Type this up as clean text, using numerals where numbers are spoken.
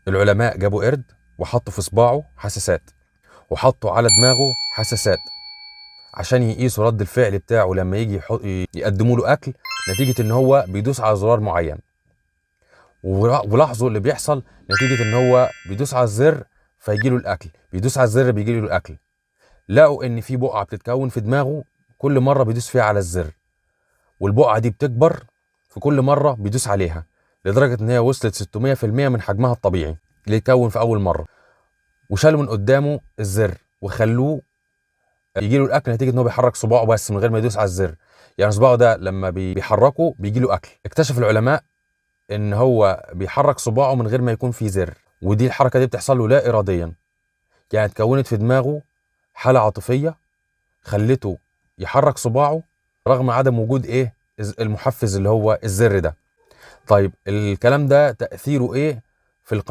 العلماء جابوا قرد وحطوا في صباعه حساسات وحطوا على دماغه حساسات عشان يقيسوا رد الفعل بتاعه لما يجي يقدموا له اكل، نتيجه ان هو بيدوس على زرار معين. ولاحظوا اللي بيحصل نتيجه ان هو بيدوس على الزر فيجي له الاكل، بيدوس على الزر بيجي له الاكل. لقوا ان في بقعه بتتكون في دماغه كل مره بيدوس فيها على الزر، والبقعه دي بتكبر في كل مره بيدوس عليها، لدرجه ان هي وصلت 600% من حجمها الطبيعي اللي يتكون في اول مره. وشالوا من قدامه الزر وخلوه يجي له الاكل نتيجه ان هو بيحرك صباعه بس من غير ما يدوس على الزر. يعني صباعه ده لما بيحركه بيجي له اكل. اكتشف العلماء ان هو بيحرك صباعه من غير ما يكون فيه زر، ودي الحركه دي بتحصل له لا اراديا. يعني اتكونت في دماغه حاله عاطفيه خلته يحرك صباعه رغم عدم وجود المحفز اللي هو الزر ده. طيب الكلام ده تاثيره ايه في القناه؟